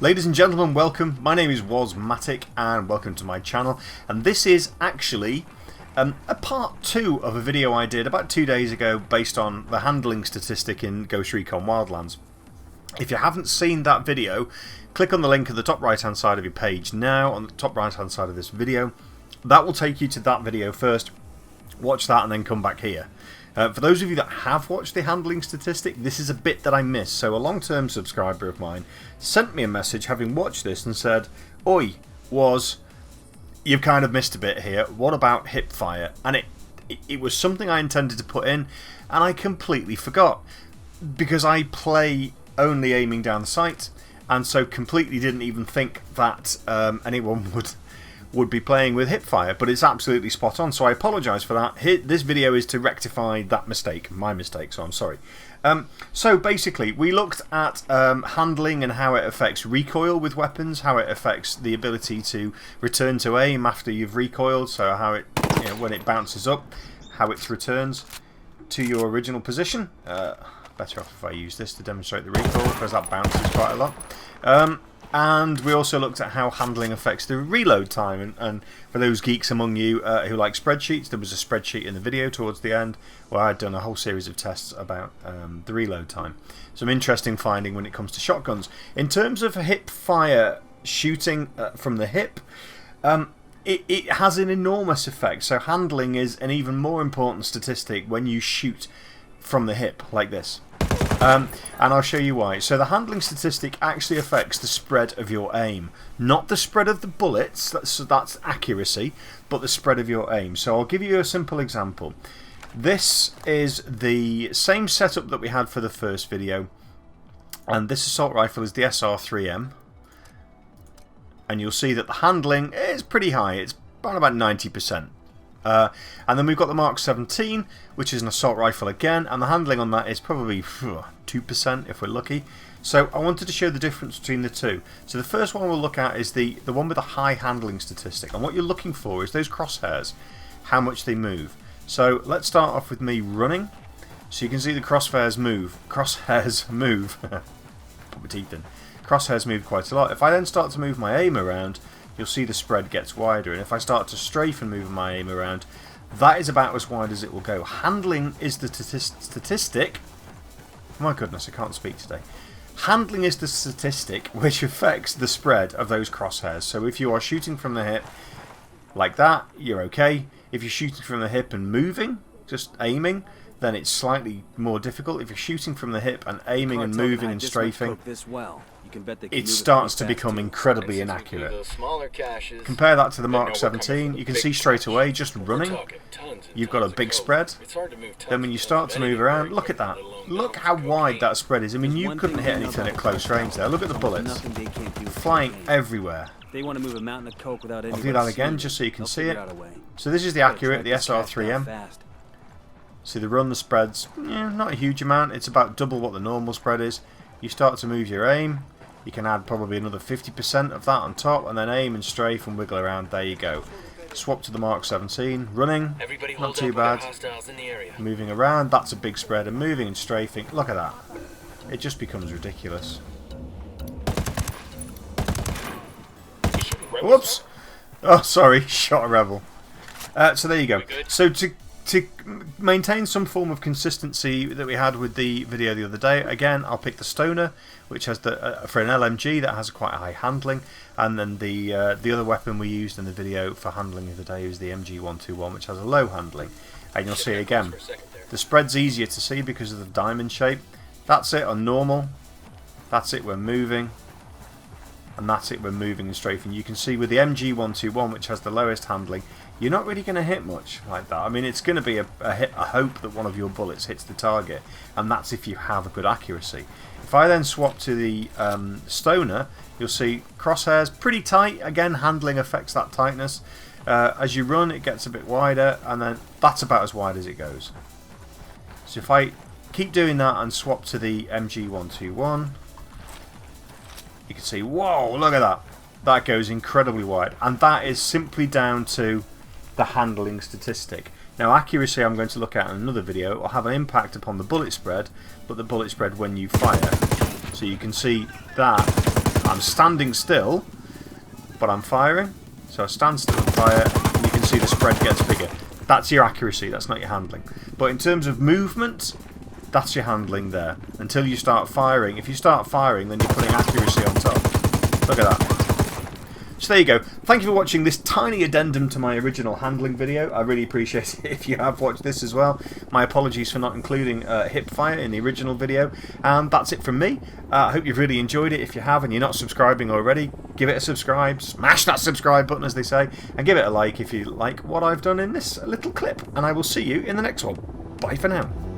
Ladies and gentlemen, welcome. My name is Wozmatic and welcome to my channel. And this is actually a part 2 of a video I did about 2 days ago based on the handling statistic in Ghost Recon Wildlands. If you haven't seen that video, click on the link at the top right hand side of your page now, on the top right hand side of this video. That will take you to that video first. Watch that and then come back here. For those of you that have watched the handling statistic, this is a bit that I missed. So a long-term subscriber of mine sent me a message having watched this and said, "Oi, you've kind of missed a bit here. What about hip fire?" And it was something I intended to put in and I completely forgot because I play only aiming down the sight, and so completely didn't even think that anyone would be playing with hipfire, but it's absolutely spot on, so I apologise for that. This video is to rectify that mistake, my mistake, so I'm sorry. So basically we looked at handling and how it affects recoil with weapons, how it affects the ability to return to aim after you've recoiled, so how it, when it bounces up, how it returns to your original position. Better off if I use this to demonstrate the recoil because that bounces quite a lot. And we also looked at how handling affects the reload time, and for those geeks among you who like spreadsheets, there was a spreadsheet in the video towards the end where I'd done a whole series of tests about the reload time. Some interesting finding when it comes to shotguns. In terms of hip fire shooting from the hip, it has an enormous effect, so handling is an even more important statistic when you shoot from the hip like this. And I'll show you why. So the handling statistic actually affects the spread of your aim, not the spread of the bullets, that's accuracy, but the spread of your aim. So I'll give you a simple example. This is the same setup that we had for the first video, and this assault rifle is the SR3M, and you'll see that the handling is pretty high. It's around about 90%. And then we've got the Mark 17, which is an assault rifle again, and the handling on that is probably 2% if we're lucky. So I wanted to show the difference between the two. So the first one we'll look at is the one with a high handling statistic, and what you're looking for is those crosshairs, how much they move. So let's start off with me running, so you can see the crosshairs move. Crosshairs move. Put my teeth in. Crosshairs move quite a lot. If I then start to move my aim around, you'll see the spread gets wider, and if I start to strafe and move my aim around, that is about as wide as it will go. Handling is the statistic. My goodness, I can't speak today. Handling is the statistic which affects the spread of those crosshairs. So if you are shooting from the hip like that, you're okay. If you're shooting from the hip and moving, just aiming, then it's slightly more difficult. If you're shooting from the hip and aiming and moving and strafing, it starts to become incredibly inaccurate. Compare that to the Mark 17. You can see straight away, just running, you've got a big spread. Then when you start to move around, look at that. Look how wide that spread is. I mean, you couldn't hit anything at close range there. Look at the bullets flying everywhere. I'll do that again just so you can see it. So this is the accurate, the SR3M. See the run, the spreads, not a huge amount. It's about double what the normal spread is. You start to move your aim, you can add probably another 50% of that on top, and then aim and strafe and wiggle around. There you go. Swap to the Mark 17, running, not too bad. Moving around, that's a big spread, and moving and strafing, look at that. It just becomes ridiculous. Whoops! Oh, sorry, shot a rebel. So there you go. So to maintain some form of consistency that we had with the video the other day, again I'll pick the Stoner, which has for an LMG that has quite a high handling, and then the other weapon we used in the video for handling the other day is the MG121, which has a low handling. And you'll see again the spread's easier to see because of the diamond shape. That's it on normal, that's it when moving, and that's it when moving and strafing. You can see with the MG121, which has the lowest handling, you're not really going to hit much like that. I mean, it's going to be a hope that one of your bullets hits the target, and that's if you have a good accuracy. If I then swap to the Stoner, you'll see crosshairs pretty tight. Again, handling affects that tightness. As you run, it gets a bit wider, and then that's about as wide as it goes. So if I keep doing that and swap to the MG121, you can see, whoa, look at that. That goes incredibly wide, and that is simply down to the handling statistic. Now accuracy I'm going to look at in another video will have an impact upon the bullet spread, but the bullet spread when you fire. So you can see that I'm standing still, but I'm firing. So I stand still and fire, and you can see the spread gets bigger. That's your accuracy, that's not your handling. But in terms of movement, that's your handling there. Until you start firing. If you start firing, then you're putting accuracy on top. Look at that. So there you go. Thank you for watching this tiny addendum to my original handling video. I really appreciate it if you have watched this as well. My apologies for not including hip fire in the original video. And that's it from me. I hope you've really enjoyed it. If you have and you're not subscribing already, give it a subscribe. Smash that subscribe button, as they say. And give it a like if you like what I've done in this little clip. And I will see you in the next one. Bye for now.